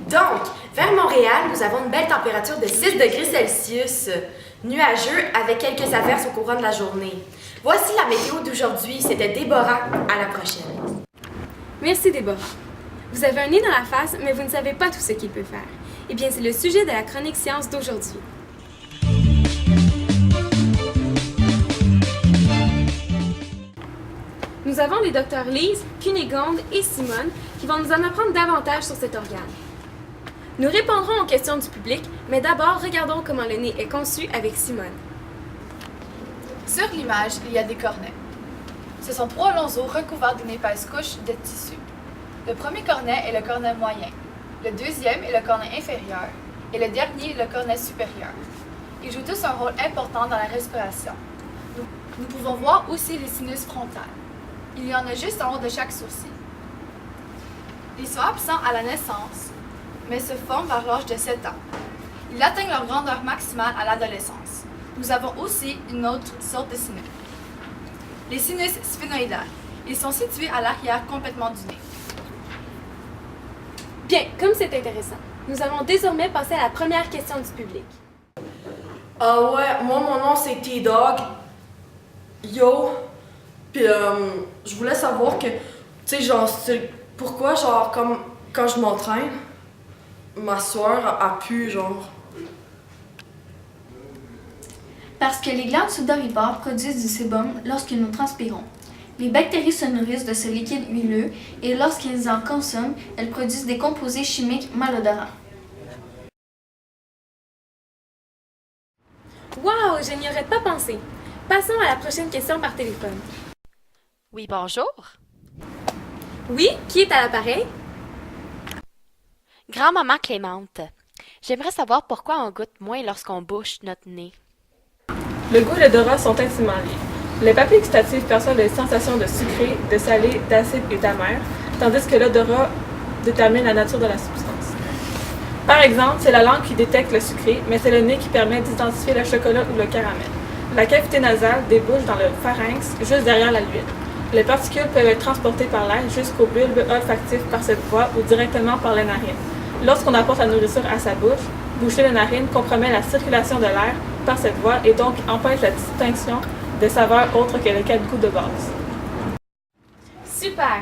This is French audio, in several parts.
Donc, vers Montréal, nous avons une belle température de 6 degrés Celsius, nuageux avec quelques averses au courant de la journée. Voici la météo d'aujourd'hui. C'était Déborah. À la prochaine. Merci Déborah. Vous avez un nez dans la face, mais vous ne savez pas tout ce qu'il peut faire. Eh bien, c'est le sujet de la chronique science d'aujourd'hui. Nous avons les docteurs Lise, Cunégonde et Simone qui vont nous en apprendre davantage sur cet organe. Nous répondrons aux questions du public, mais d'abord, regardons comment le nez est conçu avec Simone. Sur l'image, il y a des cornets. Ce sont 3 longs os recouverts d'une épaisse couche de tissu. Le premier cornet est le cornet moyen, le deuxième est le cornet inférieur et le dernier le cornet supérieur. Ils jouent tous un rôle important dans la respiration. Nous pouvons voir aussi les sinus frontales. Il y en a juste en haut de chaque sourcil. Ils sont absents à la naissance, mais se forment vers l'âge de 7 ans. Ils atteignent leur grandeur maximale à l'adolescence. Nous avons aussi une autre sorte de sinus. Les sinus sphénoïdales. Ils sont situés à l'arrière complètement du nez. Bien, comme c'est intéressant, nous allons désormais passer à la première question du public. Ah ouais, moi mon nom c'est T-Dog. Yo. Puis je voulais savoir que, tu sais, genre, pourquoi, genre, comme quand je m'entraîne, ma sueur a pu, genre. Parce que les glandes sudoripare produisent du sébum lorsque nous transpirons. Les bactéries se nourrissent de ce liquide huileux et lorsqu'ils en consomment, elles produisent des composés chimiques malodorants. Wow, je n'y aurais pas pensé. Passons à la prochaine question par téléphone. Oui, bonjour. Oui, qui est à l'appareil? Grand-maman Clémente. J'aimerais savoir pourquoi on goûte moins lorsqu'on bouche notre nez. Le goût et l'odorat sont intimement liés. Les papilles gustatives perçoivent des sensations de sucré, de salé, d'acide et d'amer, tandis que l'odorat détermine la nature de la substance. Par exemple, c'est la langue qui détecte le sucré, mais c'est le nez qui permet d'identifier le chocolat ou le caramel. La cavité nasale débouche dans le pharynx, juste derrière la l'huile. Les particules peuvent être transportées par l'air jusqu'au bulbe olfactif par cette voie ou directement par les narines. Lorsqu'on apporte la nourriture à sa bouche, boucher les narines compromet la circulation de l'air par cette voie et donc empêche la distinction de saveurs autres que les 4 goûts de base. Super!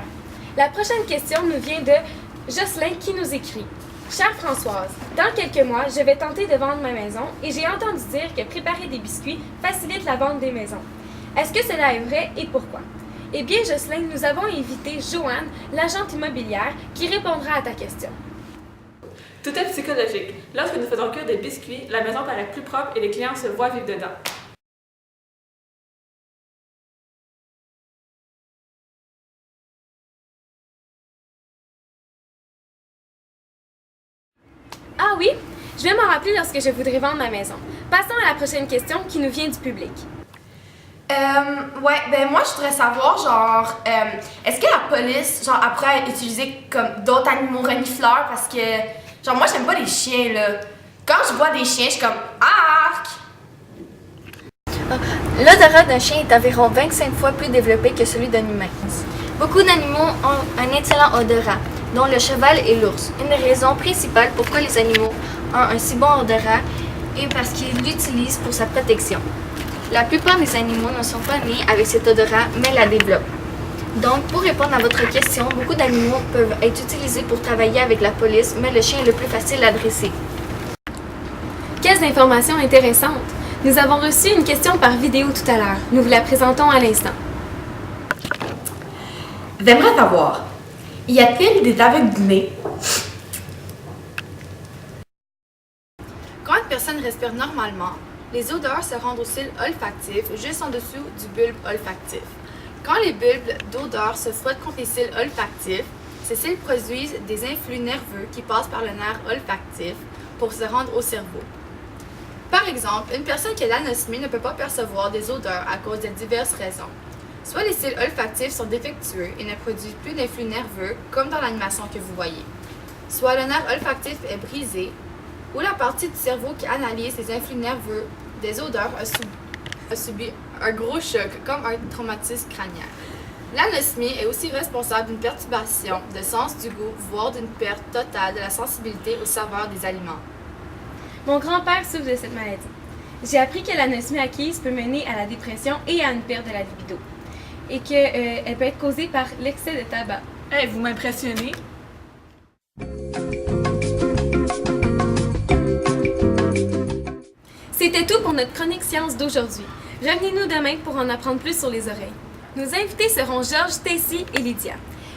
La prochaine question nous vient de Jocelyn qui nous écrit. Chère Françoise, dans quelques mois, je vais tenter de vendre ma maison et j'ai entendu dire que préparer des biscuits facilite la vente des maisons. Est-ce que cela est vrai et pourquoi? Eh bien, Jocelyn, nous avons invité Joanne, l'agente immobilière, qui répondra à ta question. Tout est psychologique. Lorsque nous faisons cuire des biscuits, la maison paraît plus propre et les clients se voient vivre dedans. Ah oui, je vais m'en rappeler lorsque je voudrais vendre ma maison. Passons à la prochaine question qui nous vient du public. Ouais, ben moi je voudrais savoir, genre, est-ce que la police, genre, après utiliser comme d'autres animaux renifleurs parce que, genre, moi j'aime pas les chiens, là. Quand je vois des chiens, je suis comme, arc! L'odorat d'un chien est environ 25 fois plus développé que celui d'un humain. Beaucoup d'animaux ont un excellent odorat, dont le cheval et l'ours. Une des raisons principales pourquoi les animaux ont un si bon odorat est parce qu'ils l'utilisent pour sa protection. La plupart des animaux ne sont pas nés avec cet odorat, mais la développent. Donc, pour répondre à votre question, beaucoup d'animaux peuvent être utilisés pour travailler avec la police, mais le chien est le plus facile à dresser. Quelles informations intéressantes! Nous avons reçu une question par vidéo tout à l'heure. Nous vous la présentons à l'instant. J'aimerais savoir, y a-t-il des aveugles du nez? Quand une personne respire normalement, les odeurs se rendent au cils olfactif juste en dessous du bulbe olfactif. Quand les bulbes d'odeur se frottent contre les cils olfactifs, ces cils produisent des influx nerveux qui passent par le nerf olfactif pour se rendre au cerveau. Par exemple, une personne qui a l'anosmie ne peut pas percevoir des odeurs à cause de diverses raisons. Soit les cils olfactifs sont défectueux et ne produisent plus d'influx nerveux, comme dans l'animation que vous voyez. Soit le nerf olfactif est brisé, ou la partie du cerveau qui analyse les influx nerveux des odeurs a subi un gros choc, comme un traumatisme crânien. L'anosmie est aussi responsable d'une perturbation de sens du goût, voire d'une perte totale de la sensibilité aux saveurs des aliments. Mon grand-père souffre de cette maladie. J'ai appris que l'anosmie acquise peut mener à la dépression et à une perte de la libido, et qu'elle peut être causée par l'excès de tabac. Hey, vous m'impressionnez. C'était tout pour notre chronique science d'aujourd'hui. Revenez-nous demain pour en apprendre plus sur les oreilles. Nos invités seront Georges, Stacy et Lydia.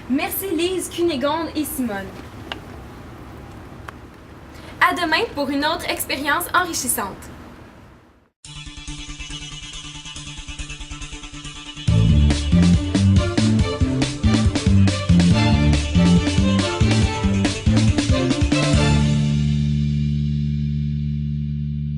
Merci Lise, Cunégonde et Simone. À demain pour une autre expérience enrichissante.